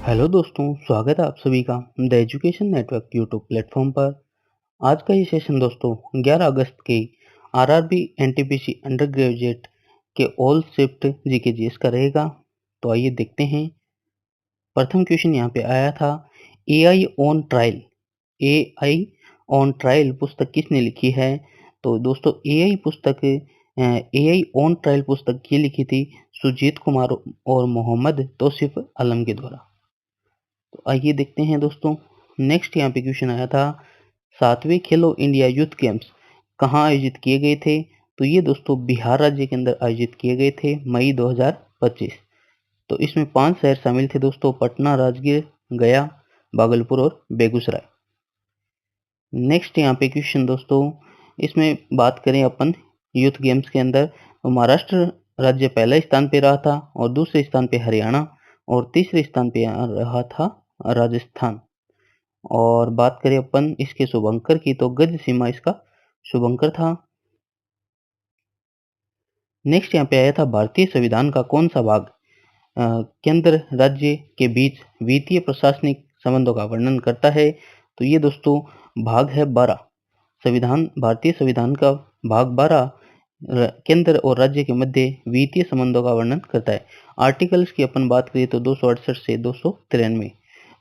Hello दोस्तों, स्वागत है आप सभी का the education network YouTube platform पर। आज का ये सेशन दोस्तों 11 अगस्त के आरआरबी एनटीपीसी अंडर ग्रेजुएट के ऑल शिफ्ट जीके जीएस का रहेगा। तो आइए देखते हैं। प्रथम क्वेश्चन यहाँ पे आया था, AI on trial. AI on trial पुस्तक किसने लिखी है? तो दोस्तों एआई ऑन ट्रायल पुस्तक ये लिखी थी सुजीत कुमार और मोहम्मद तौसीफ आलम के द्वारा। तो आइए देखते हैं दोस्तों। नेक्स्ट यहाँ पे क्वेश्चन आया था, 7वें खेलो इंडिया यूथ गेम्स कहाँ आयोजित किए गए थे? तो ये दोस्तों बिहार राज्य के अंदर आयोजित किए गए थे मई 2025। तो इसमें 5 शहर शामिल थे दोस्तों, पटना, राजगीर, गया, भागलपुर और बेगूसराय। नेक्स्ट यहाँ पे क्वेश्चन दोस्तों, इसमें बात करें अपन यूथ गेम्स के अंदर, तो महाराष्ट्र राज्य पहले स्थान पे रहा था और दूसरे स्थान पे हरियाणा और तीसरे स्थान पे रहा था राजस्थान। और बात करें अपन इसके शुभंकर की, तो गज सीमा इसका शुभंकर था। नेक्स्ट यहाँ पे आया था, भारतीय संविधान का कौन सा भाग केंद्र राज्य के बीच वित्तीय प्रशासनिक संबंधों का वर्णन करता है? तो ये दोस्तों भाग है 12। भारतीय संविधान का भाग 12 केंद्र और राज्य के मध्य वित्तीय संबंधों का वर्णन करता है। आर्टिकल्स की अपन बात करें तो 268 से 293।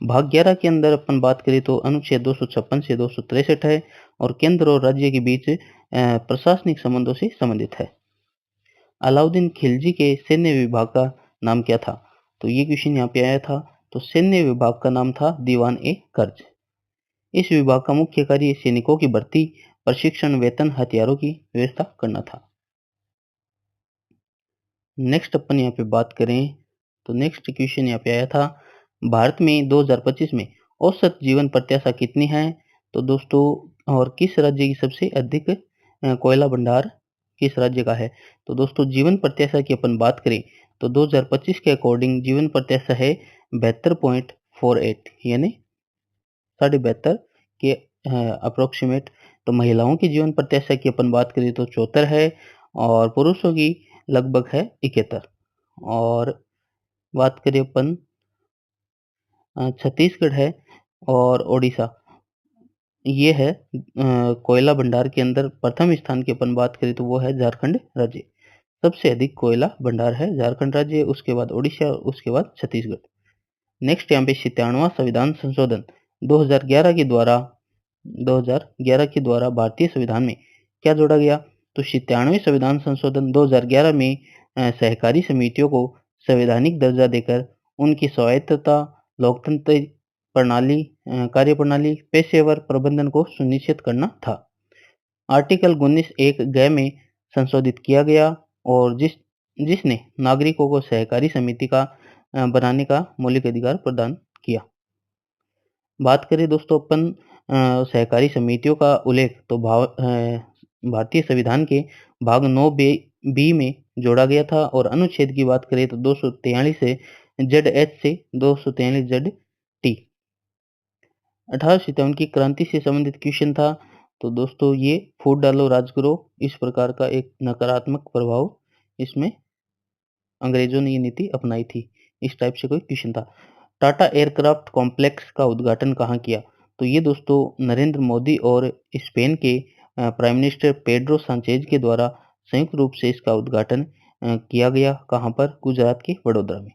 भाग 11 के अंदर अपन बात करें तो अनुच्छेद 256 से 263 है और केंद्र और राज्य के बीच प्रशासनिक संबंधों से संबंधित है। अलाउद्दीन खिलजी के सैन्य विभाग का नाम क्या था? तो ये क्वेश्चन यहाँ पे आया था। तो सैन्य विभाग का नाम था दीवान ए कर्ज। इस विभाग का मुख्य कार्य सैनिकों की भर्ती, प्रशिक्षण, वेतन, हथियारों की व्यवस्था करना था। नेक्स्ट अपन यहाँ पे बात करें तो नेक्स्ट क्वेश्चन यहाँ पे आया था, भारत में 2025 में औसत जीवन प्रत्याशा कितनी है? तो दोस्तों और किस राज्य की सबसे अधिक कोयला भंडार किस राज्य का है? तो दोस्तों जीवन प्रत्याशा की अपन बात करें तो 2025 के अकॉर्डिंग जीवन प्रत्याशा है 72.48, यानी 72.5 के अप्रोक्सीमेट। तो महिलाओं की जीवन प्रत्याशा की अपन बात करें तो 74 है और पुरुषों की लगभग है 71। और बात करें अपन छत्तीसगढ़ है और ओडिशा, ये है कोयला भंडार के अंदर प्रथम स्थान की अपन बात करें तो वो है झारखंड राज्य। सबसे अधिक कोयला भंडार है झारखंड राज्य, उसके बाद ओडिशा, उसके बाद छत्तीसगढ़। नेक्स्ट यहाँ पे 97वां संविधान संशोधन 2011 के द्वारा भारतीय संविधान में क्या जोड़ा गया? तो 97वें संविधान संशोधन 2011 में सहकारी समितियों को संवैधानिक दर्जा देकर उनकी स्वायत्तता, लोकतंत्र प्रणाली, कार्यप्रणाली, पेशेवर प्रबंधन को सुनिश्चित करना था। आर्टिकल 19(1) ग में संशोधित किया गया और जिसने नागरिकों को सहकारी समिति का बनाने का मौलिक अधिकार प्रदान किया। बात करें दोस्तों अपन सहकारी समितियों का उल्लेख तो भारतीय संविधान के भाग 9 बी में जोड़ा गया था और अनुच्छेद की बात करें तो 243 से ZH से 243 ZT। 1857 की क्रांति से संबंधित क्वेश्चन था। तो दोस्तों ये फूट डालो राज करो, इस प्रकार का एक नकारात्मक प्रभाव इसमें अंग्रेजों ने ये नीति अपनाई थी, इस टाइप से कोई क्वेश्चन था। टाटा एयरक्राफ्ट कॉम्प्लेक्स का उद्घाटन कहाँ किया? तो ये दोस्तों नरेंद्र मोदी और स्पेन के प्राइम मिनिस्टर पेड्रो सांचेज के द्वारा संयुक्त रूप से इसका उद्घाटन किया गया। कहाँ पर? गुजरात के वडोदरा में।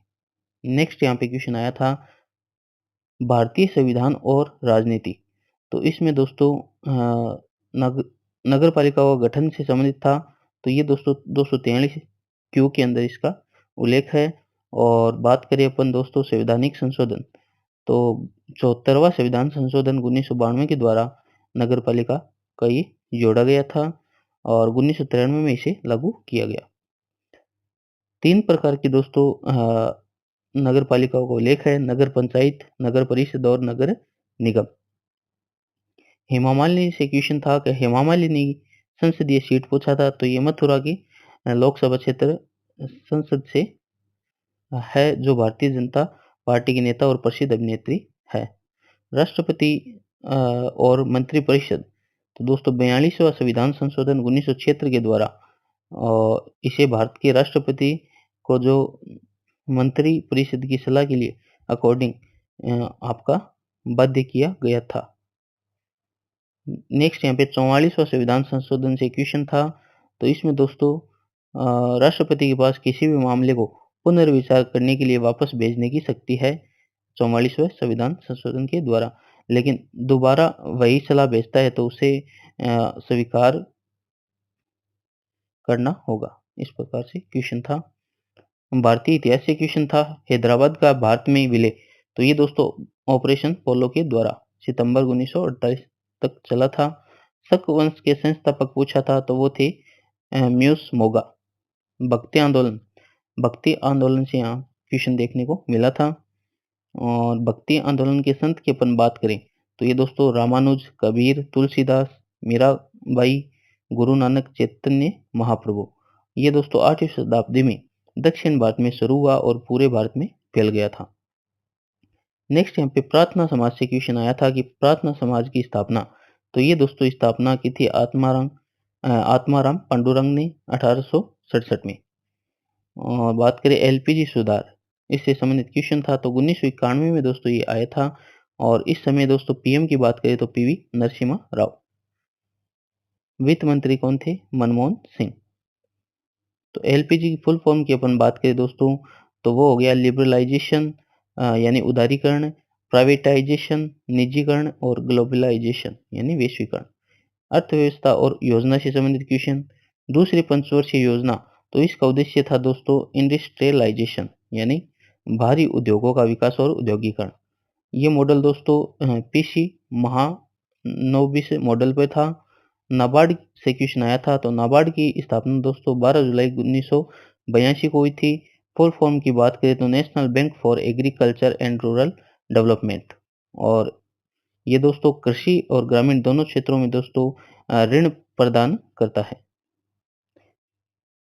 नेक्स्ट यहाँ पे क्वेश्चन आया था, भारतीय संविधान और राजनीति। तो इसमें दोस्तों नगर पालिका का गठन से संबंधित था। तो ये दोस्तों 243 क्यू के अंदर इसका उल्लेख है। और बात करें अपन दोस्तों संवैधानिक संशोधन, तो 74वां संविधान संशोधन 1992 के द्वारा नगर पालिका का ये जोड़ा गया था और 1993 में इसे लागू किया गया। 3 प्रकार की दोस्तों नगर पालिकाओं का उल्लेख है, नगर पंचायत, नगर परिषद और नगर निगम। हेमा मालिनी से क्वेश्चन था कि हेमा मालिनी संसदीय सीट पूछा था। तो ये मथुरा की लोकसभा क्षेत्र संसद से है, जो भारतीय जनता पार्टी की नेता और प्रसिद्ध अभिनेत्री है। राष्ट्रपति और मंत्रिपरिषद, तो दोस्तों 42वां संविधान संशोधन 1976 के द्वारा इसे भारत के राष्ट्रपति को जो मंत्री परिषद की सलाह के लिए अकॉर्डिंग आपका बाध्य किया गया था। नेक्स्ट यहाँ पे 44वां संविधान संशोधन से क्वेश्चन था, तो इसमें दोस्तों राष्ट्रपति के पास किसी भी मामले को पुनर्विचार करने के लिए वापस भेजने की शक्ति है 44वें संविधान संशोधन के द्वारा, लेकिन दोबारा वही सलाह भेजता है तो उसे स्वीकार करना होगा। इस प्रकार से क्वेश्चन था। भारतीय इतिहास से क्वेश्चन था, हैदराबाद का भारत में विलय, तो ये दोस्तों ऑपरेशन पोलो के द्वारा सितंबर 1948 तक चला था। शक वंश के संस्थापक पूछा था तो वो थे म्यूस मोगा। भक्ति आंदोलन से यहाँ क्वेश्चन देखने को मिला था। और भक्ति आंदोलन के संत की अपन बात करें तो ये दोस्तों रामानुज, कबीर, तुलसीदास, मीराबाई, गुरु नानक, चैतन्य महाप्रभु। ये दोस्तों 8वीं शताब्दी में दक्षिण भारत में शुरू हुआ और पूरे भारत में फैल गया था। नेक्स्ट यहाँ पे प्रार्थना समाज से क्वेश्चन आया था कि प्रार्थना समाज की स्थापना, तो ये दोस्तों स्थापना की थी आत्माराम पांडुरंग ने 1867 में। और बात करें एलपीजी सुधार, इससे संबंधित क्वेश्चन था तो 1991 में दोस्तों ये आया था। और इस समय दोस्तों पीएम की बात करें तो पीवी नरसिम्हा राव। वित्त मंत्री कौन थे? मनमोहन सिंह। तो एलपीजी की फुल फॉर्म की अपन बात करें दोस्तों तो वो हो गया लिबरलाइजेशन यानी उदारीकरण, प्राइवेटाइजेशन निजीकरण, और ग्लोबलाइजेशन यानी वैश्वीकरण। अर्थव्यवस्था और योजना से संबंधित क्वेश्चन, दूसरी पंचवर्षीय योजना, तो इसका उद्देश्य था दोस्तों इंडस्ट्रियलाइजेशन यानी भारी उद्योगों का विकास और उद्योगीकरण। ये मॉडल दोस्तों पीसी महानोबिस मॉडल पे था। नाबार्ड से क्वेश्चन आया था तो नाबार्ड की स्थापना दोस्तों 12 जुलाई 1982 को हुई थी। फुल फॉर्म की बात करें तो national bank for agriculture and rural development. और ये दोस्तों कृषि और ग्रामीण दोनों क्षेत्रों में दोस्तों ऋण प्रदान करता है।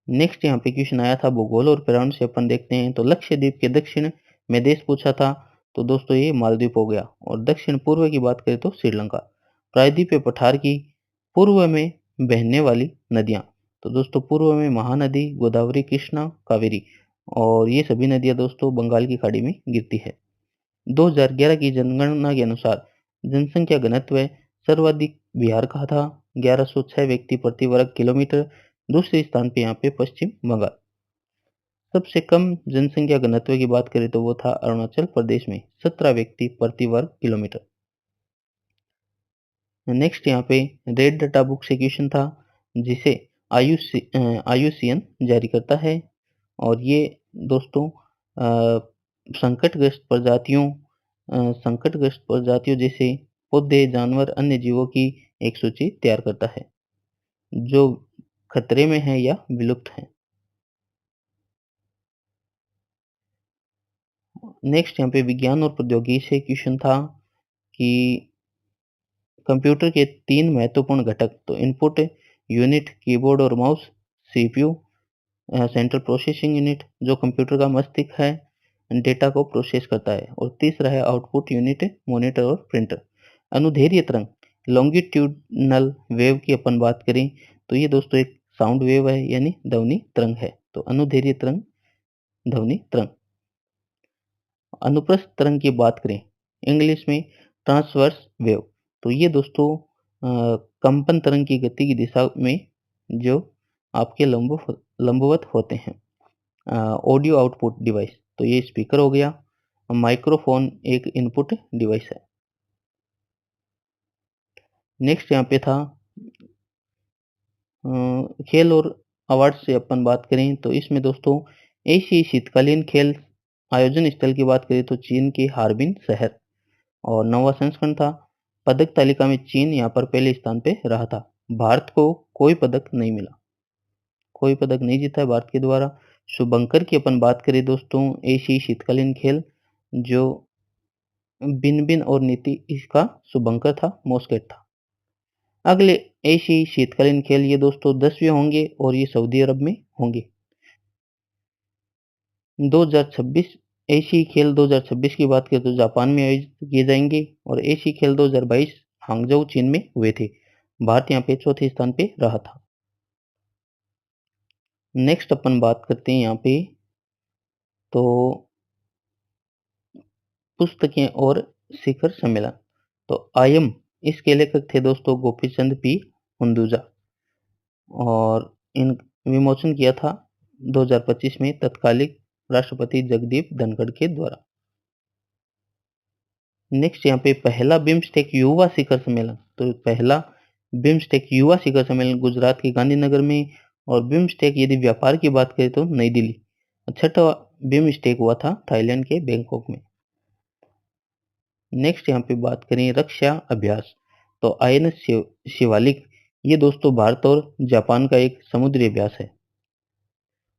नेक्स्ट यहाँ पे क्वेश्चन आया था भूगोल और पर्यावरण से अपन देखते हैं तो लक्षद्वीप के दक्षिण में देश पूछा था तो दोस्तों ये मालदीव हो गया। और दक्षिण पूर्व की बात करें तो श्रीलंका। प्रायद्वीपीय पठार की पूर्व में बहने वाली नदियां, तो दोस्तों पूर्व में महानदी, गोदावरी, कृष्णा, कावेरी, और ये सभी नदियां दोस्तों बंगाल की खाड़ी में गिरती है। 2011 की जनगणना के अनुसार जनसंख्या घनत्व सर्वाधिक बिहार का था, 1106 व्यक्ति प्रति वर्ग किलोमीटर। दूसरे स्थान पे यहाँ पे पश्चिम बंगाल। सबसे कम जनसंख्या घनत्व की बात करें तो वो था अरुणाचल प्रदेश में 17 व्यक्ति प्रति वर्ग किलोमीटर। नेक्स्ट यहाँ पे रेड डाटा बुक से क्वेश्चन था जिसे आयुसीएन जारी करता है। और ये दोस्तों संकटग्रस्त प्रजातियों जैसे पौधे, जानवर, अन्य जीवों की एक सूची तैयार करता है जो खतरे में है या विलुप्त है। नेक्स्ट यहाँ पे विज्ञान और प्रौद्योगिकी से क्वेश्चन था कि कंप्यूटर के 3 महत्वपूर्ण घटक, तो इनपुट यूनिट, कीबोर्ड और mouse, CPU central processing unit जो कंप्यूटर का मस्तिष्क है, डेटा को प्रोसेस करता है। और तीसरा है आउटपुट यूनिट, मॉनिटर और प्रिंटर। अनुदैर्ध्य तरंग लॉन्गिट्यूडनल वेव की अपन बात करें तो ये दोस्तों एक साउंड वेव है यानी ध्वनि तरंग है। तो अनुदैर्ध्य तरंग ध्वनि तरंग। अनुप्रस्थ तरंग की बात करें इंग्लिश में ट्रांसवर्स वेव, तो ये दोस्तों कंपन तरंग की गति की दिशा में जो आपके लंबवत होते हैं। ऑडियो आउटपुट डिवाइस, तो ये स्पीकर हो गया। माइक्रोफोन एक इनपुट डिवाइस है। नेक्स्ट यहाँ पे था खेल और अवार्ड से अपन बात करें तो इसमें दोस्तों एशियाई शीतकालीन खेल आयोजन स्थल की बात करें तो चीन के हार्बिन शहर। और 9वां संस्करण था। पदक तालिका में चीन यहाँ पर पहले स्थान पे रहा था। भारत को कोई पदक नहीं मिला, कोई पदक नहीं जीता है भारत के द्वारा। शुभंकर की अपन बात करें दोस्तों एशियाई शीतकालीन खेल जो बिनबिन और नीति इसका शुभंकर था, मॉस्केट था। अगले एशियाई शीतकालीन खेल ये दोस्तों 10वें होंगे और ये सऊदी अरब में होंगे। 2026 एशियाई खेल 2026 की बात करें तो जापान में आयोजित किए जाएंगे। और एशियाई खेल 2022 हांगझोउ चीन में हुए थे। भारत यहाँ पे चौथे स्थान पे रहा था। नेक्स्ट अपन बात करते हैं यहाँ पे तो पुस्तकें और शिखर सम्मेलन। तो आयम इसके लेखक थे दोस्तों गोपीचंद पी हुंदुजा और इन विमोचन किया था 2025 में तत्कालिक राष्ट्रपति जगदीप धनखड़ के द्वारा। नेक्स्ट यहाँ पे पहला बिम्स्टेक युवा शिखर सम्मेलन। तो पहला बिम्स्टेक युवा शिखर सम्मेलन गुजरात के गांधीनगर में, और बिम्स्टेक यदि व्यापार की बात करें तो नई दिल्ली। छठा बिम्स्टेक हुआ था थाईलैंड के बैंकॉक में। नेक्स्ट यहाँ पे बात करें रक्षा अभ्यास। तो आईएनएस शिवालिक ये दोस्तों भारत और जापान का एक समुद्री अभ्यास है।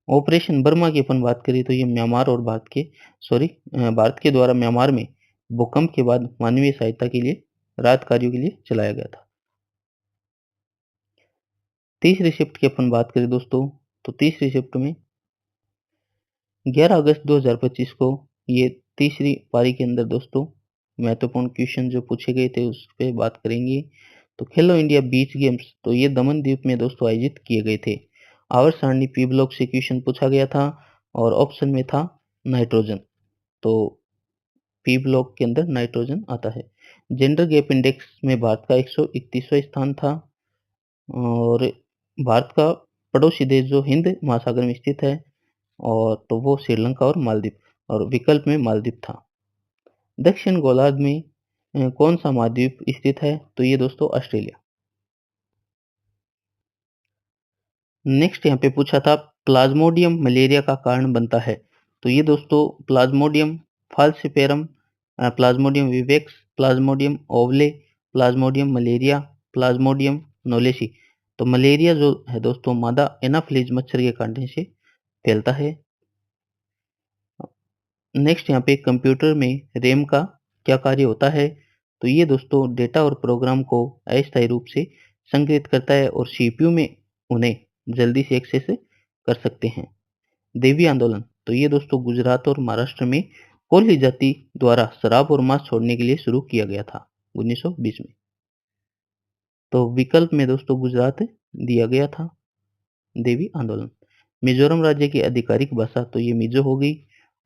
ऑपरेशन बर्मा की अपन बात करें तो ये म्यांमार और भारत के द्वारा म्यांमार में भूकंप के बाद मानवीय सहायता के लिए राहत कार्यों के लिए चलाया गया था। तीसरी शिफ्ट की अपन बात करें दोस्तों तो तीसरी शिफ्ट में 11 अगस्त 2025 को ये तीसरी पारी के अंदर दोस्तों महत्वपूर्ण क्वेश्चन जो पूछे गए थे उस पर बात करेंगे। तो खेलो इंडिया बीच गेम्स तो ये दमन द्वीप में दोस्तों आयोजित किए गए थे। आवर्त सारणी पी ब्लॉक से क्वेश्चन पूछा गया था और ऑप्शन में था नाइट्रोजन। तो पी ब्लॉक के अंदर नाइट्रोजन आता है। जेंडर गैप इंडेक्स में भारत का 131वां स्थान था और भारत का पड़ोसी देश जो हिंद महासागर में स्थित है और तो वो श्रीलंका और मालदीव, और विकल्प में मालदीव था। दक्षिण गोलार्ध में कौन सा महाद्वीप स्थित है? तो ये दोस्तों ऑस्ट्रेलिया। नेक्स्ट यहाँ पे पूछा था प्लाज्मोडियम मलेरिया का कारण बनता है। तो ये दोस्तों plasmodium falciparum, plasmodium vivax, plasmodium ovale, plasmodium malariae, plasmodium knowlesi. तो मलेरिया जो है दोस्तों मादा एनाफिलीज मच्छर के काटने से फैलता है। नेक्स्ट यहाँ पे कंप्यूटर में रैम का क्या कार्य होता है? तो ये दोस्तों डेटा और प्रोग्राम को अस्थायी रूप से संग्रहित करता है और सीपीयू में उन्हें जल्दी से एक्सेस कर सकते हैं। देवी आंदोलन तो ये दोस्तों गुजरात और महाराष्ट्र में कोली जाति द्वारा शराब और मांस छोड़ने के लिए शुरू किया गया था 1920 में। तो विकल्प में दोस्तों गुजरात दिया गया था देवी आंदोलन। मिजोरम राज्य की आधिकारिक भाषा तो ये मिजो हो गई।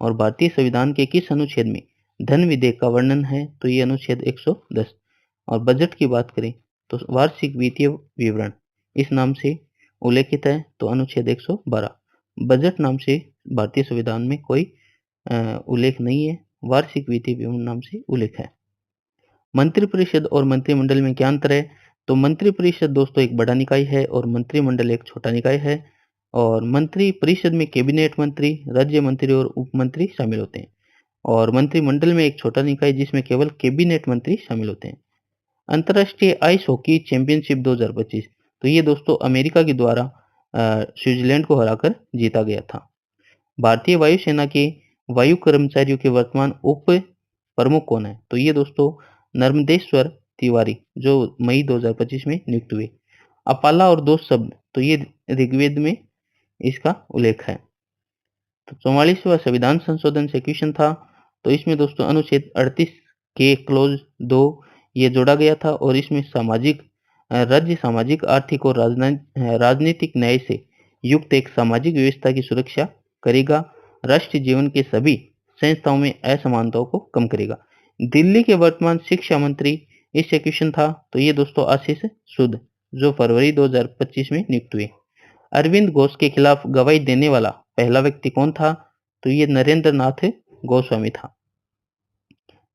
और भारतीय संविधान के किस अनुच्छेद में धन विधेयक का वर्णन है? तो ये अनुच्छेद 110। और बजट की बात करें तो वार्षिक वित्तीय विवरण इस नाम से उल्लेखित है, तो अनुच्छेद 112। बजट नाम से भारतीय संविधान में कोई उल्लेख नहीं है, वार्षिक वित्तीय विवरण नाम से उल्लेख है। मंत्रिपरिषद और मंत्रिमंडल में क्या अंतर है? तो मंत्रिपरिषद दोस्तों एक बड़ा निकाय है और मंत्रिमंडल एक छोटा निकाय है। और मंत्री परिषद में कैबिनेट मंत्री, राज्य मंत्री और उप मंत्री शामिल होते हैं, और मंत्रिमंडल में एक छोटा निकाय जिसमें केवल कैबिनेट मंत्री शामिल होते हैं। अंतर्राष्ट्रीय आइस हॉकी चैंपियनशिप 2025 तो ये दोस्तों अमेरिका के द्वारा स्विट्जरलैंड को हराकर जीता गया था। भारतीय वायुसेना के वायु कर्मचारियों के वर्तमान उप प्रमुख कौन है? तो ये दोस्तों नर्मदेश्वर तिवारी जो मई 2025 में नियुक्त हुए। अपाला और दोष शब्द तो ये ऋग्वेद में इसका उल्लेख है। तो 44वां संविधान संशोधन से क्वेश्चन था, तो इसमें दोस्तों अनुच्छेद 38 के क्लोज 2 ये जोड़ा गया था और इसमें राज्य सामाजिक आर्थिक और राजनीतिक न्याय से युक्त एक सामाजिक व्यवस्था की सुरक्षा करेगा, राष्ट्रीय जीवन के सभी संस्थाओं में असमानताओं को कम करेगा। दिल्ली के वर्तमान शिक्षा मंत्री इससे क्वेश्चन था, तो ये दोस्तों आशीष सूद जो फरवरी 2025 में नियुक्त हुए। अरविंद घोष के खिलाफ गवाही देने वाला पहला व्यक्ति कौन था? तो ये नरेंद्र नाथ गोस्वामी था।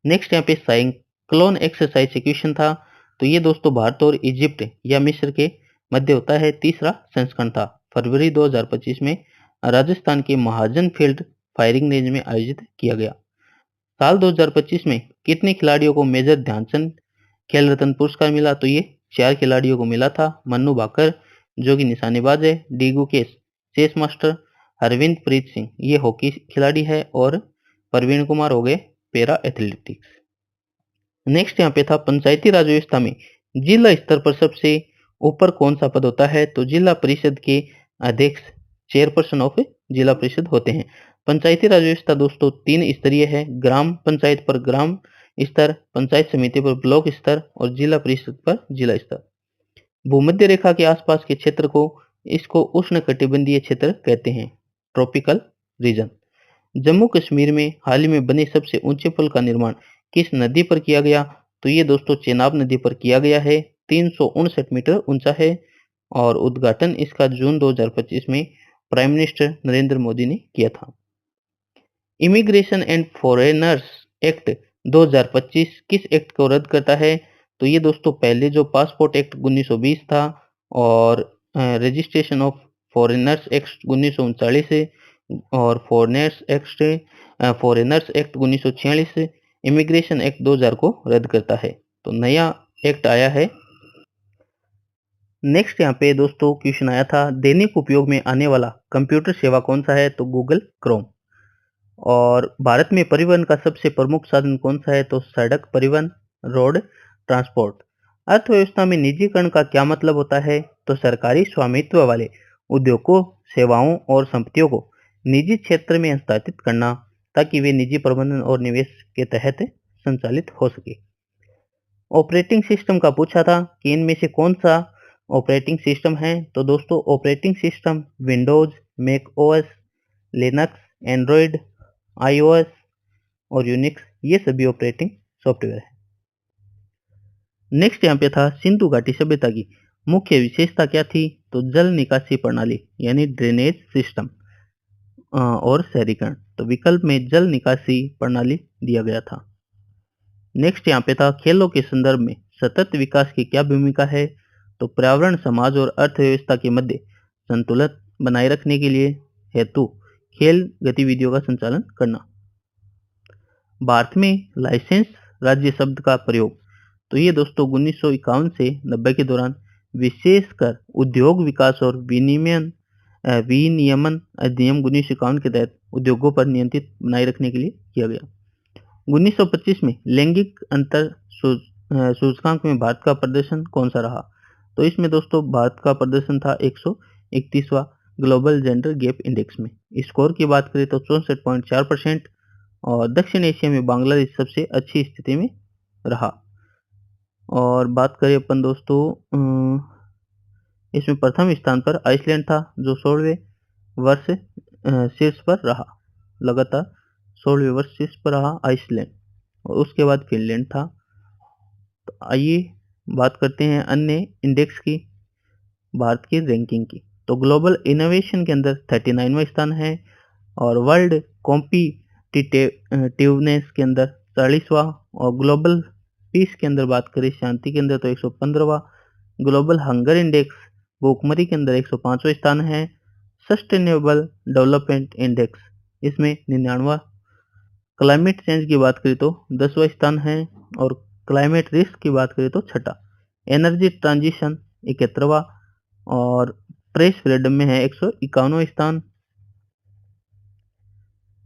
नेक्स्ट यहाँ पे साइक्लोन एक्सरसाइज से क्वेश्चन था, तो ये दोस्तों भारत और इजिप्ट या मिस्र के मध्य होता है, तीसरा संस्करण था। फरवरी 2025 में राजस्थान के महाजन फील्ड फायरिंग रेंज में आयोजित किया गया। साल 2025 में कितने खिलाड़ियों को मेजर ध्यानचंद खेल रत्न पुरस्कार मिला? तो ये 4 खिलाड़ियों को मिला था। मन्नू भाकर जो कि निशानेबाज है, डीगू case chess master, Harvind Preet Singh ये हॉकी खिलाड़ी है और प्रवीण कुमार हो गए पैरा एथलेटिक्स। नेक्स्ट यहाँ पे था पंचायती राज व्यवस्था में जिला स्तर पर सबसे ऊपर कौन सा पद होता है? तो जिला परिषद के अध्यक्ष चेयरपर्सन ऑफ जिला परिषद होते हैं। पंचायती राज व्यवस्था दोस्तों 3 स्तरीय है, ग्राम पंचायत पर ग्राम स्तर, पंचायत समिति पर ब्लॉक स्तर और जिला परिषद पर जिला स्तर। भूमध्य रेखा के आसपास के क्षेत्र को इसको उष्ण कटिबंधीय क्षेत्र कहते हैं, ट्रॉपिकल रीजन। जम्मू कश्मीर में हाल ही में बने सबसे ऊंचे पुल का निर्माण किस नदी पर किया गया? तो ये दोस्तों चेनाब नदी पर किया गया है। 359 मीटर ऊंचा है और उद्घाटन इसका जून 2025 में प्राइम मिनिस्टर नरेंद्र मोदी ने किया था। इमिग्रेशन एंड फॉरेनर्स एक्ट 2025 किस एक्ट को रद्द करता है? तो ये दोस्तों पहले जो पासपोर्ट एक्ट 1920 था और रजिस्ट्रेशन ऑफ फॉरेनर्स एक्ट 1939 से और फॉरेनर्स एक्ट 1946 से इमिग्रेशन एक्ट 2000 को रद्द करता है। तो नया एक्ट आया है। नेक्स्ट यहाँ पे दोस्तों क्वेश्चन आया था, दैनिक उपयोग में आने वाला कंप्यूटर सेवा कौन सा है? तो गूगल क्रोम। और भारत में परिवहन का सबसे प्रमुख साधन कौन सा है? तो सड़क परिवहन, रोड ट्रांसपोर्ट। अर्थव्यवस्था में निजीकरण का क्या मतलब होता है? तो सरकारी स्वामित्व वाले उद्योगों, सेवाओं और संपत्तियों को निजी क्षेत्र में हस्तांतरित करना ताकि वे निजी प्रबंधन और निवेश के तहत संचालित हो सके। ऑपरेटिंग सिस्टम का पूछा था कि इनमें से कौन सा ऑपरेटिंग सिस्टम है? तो दोस्तों operating system Windows, Mac OS, Linux, Android, iOS और यूनिक्स ये सभी ऑपरेटिंग सॉफ्टवेयर है। नेक्स्ट यहाँ पे था, सिंधु घाटी सभ्यता की मुख्य विशेषता क्या थी? तो जल निकासी प्रणाली यानी ड्रेनेज सिस्टम और शहरीकरण। तो विकल्प में जल निकासी प्रणाली दिया गया था। नेक्स्ट यहाँ पे था, खेलों के संदर्भ में सतत विकास की क्या भूमिका है? तो पर्यावरण, समाज और अर्थव्यवस्था के मध्य संतुलन बनाए रखने के लिए हेतु खेल गतिविधियों का संचालन करना। भारत में लाइसेंस राज्य शब्द का प्रयोग तो ये दोस्तों 1951 से 90 के दौरान विशेषकर उद्योग विकास और विनियमन अधिनियम 1951 के तहत उद्योगों पर नियंत्रित बनाए रखने के लिए किया गया। 1925 में लैंगिक अंतर सूचकांक में भारत का प्रदर्शन कौन सा रहा? तो इसमें दोस्तों भारत का प्रदर्शन था 131वां ग्लोबल जेंडर गैप इंडेक्स में। स्कोर की बात करें तो 64.4% और दक्षिण एशिया में बांग्लादेश सबसे अच्छी स्थिति में रहा। और बात करें अपन दोस्तों इसमें प्रथम स्थान पर आइसलैंड था जो 16वें वर्ष शीर्ष पर रहा। लगातार 16वें वर्ष शीर्ष पर रहा आइसलैंड और उसके बाद फिनलैंड था। तो आइए बात करते हैं अन्य इंडेक्स की, भारत की रैंकिंग की। तो ग्लोबल इनोवेशन के अंदर 39वां स्थान है और वर्ल्ड कॉम्पिटिटिवनेस के अंदर 40वां और ग्लोबल पीस के अंदर बात करें शांति के अंदर तो 115वां। ग्लोबल हंगर इंडेक्स भूखमरी के अंदर 105वां स्थान है। सस्टेनेबल डेवलपमेंट इंडेक्स इसमें 99वां। क्लाइमेट चेंज की बात करें तो 10वां स्थान है और क्लाइमेट रिस्क की बात करें तो 6ठा। एनर्जी ट्रांजिशन 71वां और प्रेस फ्रीडम में है 151वां स्थान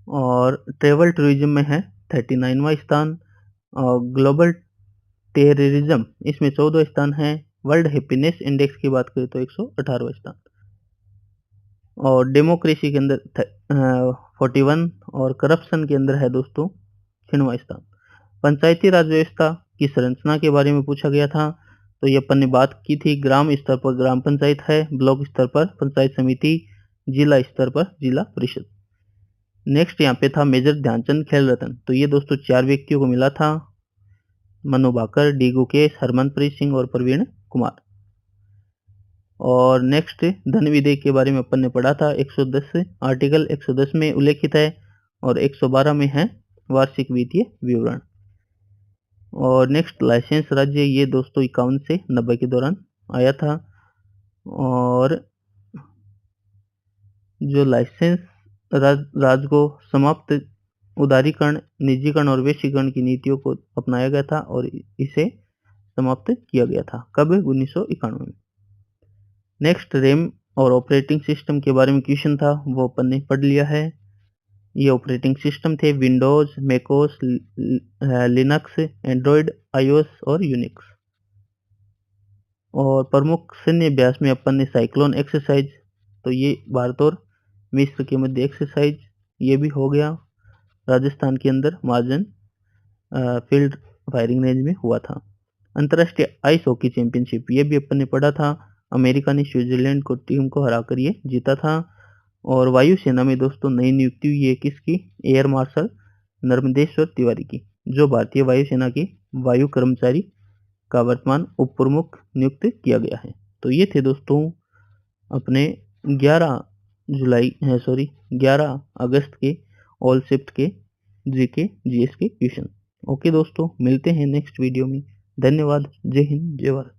और ट्रेवल टूरिज्म में है 39वां स्थान और ग्लोबल टेररिज्म इसमें 14वां स्थान है। वर्ल्ड हैप्पीनेस इंडेक्स की बात करें तो 118वां स्थान और डेमोक्रेसी के अंदर 41 और करप्शन के अंदर है दोस्तों 6वां स्थान। पंचायती राज व्यवस्था की संरचना के बारे में पूछा गया था तो ये अपन ने बात की थी। ग्राम स्तर पर ग्राम पंचायत है, ब्लॉक स्तर पर पंचायत समिति, जिला स्तर पर जिला परिषद। नेक्स्ट यहाँ पे था मेजर ध्यानचंद खेल रत्न तो ये दोस्तों 4 व्यक्तियों को मिला था, मनु भाकर, डी गुकेश, हरमनप्रीत सिंह और प्रवीण कुमार। और नेक्स्ट धन विधेयक के बारे में अपन ने पढ़ा था। 110 आर्टिकल 110 में उल्लेखित है और 112 में है वार्षिक वित्तीय विवरण। और नेक्स्ट लाइसेंस राज्य ये दोस्तों 51 से 90 के दौरान आया था। और जो लाइसेंस राज्य को समाप्त उदारीकरण, निजीकरण और वैश्वीकरण की नीतियों को अपनाया गया था और इसे समाप्त किया गया था कब? 1991 में। नेक्स्ट रैम और ऑपरेटिंग सिस्टम के बारे में क्वेश्चन था वो अपन ने पढ़ लिया है। ये ऑपरेटिंग सिस्टम थे Windows, macOS, Linux, Android, iOS और यूनिक्स। और प्रमुख सैन्य अभ्यास में अपन ने साइक्लोन एक्सरसाइज तो ये भारत और मिस्र के मध्य एक्सरसाइज ये भी हो गया। राजस्थान के अंदर महाजन फील्ड फायरिंग रेंज में हुआ था। अंतर्राष्ट्रीय आइस हॉकी चैंपियनशिप ये भी अपन ने पढ़ा था। अमेरिका ने स्विट्जरलैंड को टीम को हराकर ये जीता था। और वायुसेना में दोस्तों नई नियुक्ति हुई है किसकी? एयर मार्शल नर्मदेश्वर तिवारी की, जो भारतीय वायुसेना के वायु कर्मचारी का वर्तमान उप प्रमुख नियुक्त किया गया है। तो ये थे दोस्तों अपने 11 अगस्त के ऑल शिफ्ट के जीके जीएस के क्वेश्चन। ओके दोस्तों, मिलते हैं नेक्स्ट वीडियो में। धन्यवाद। जय हिंद, जय भारत।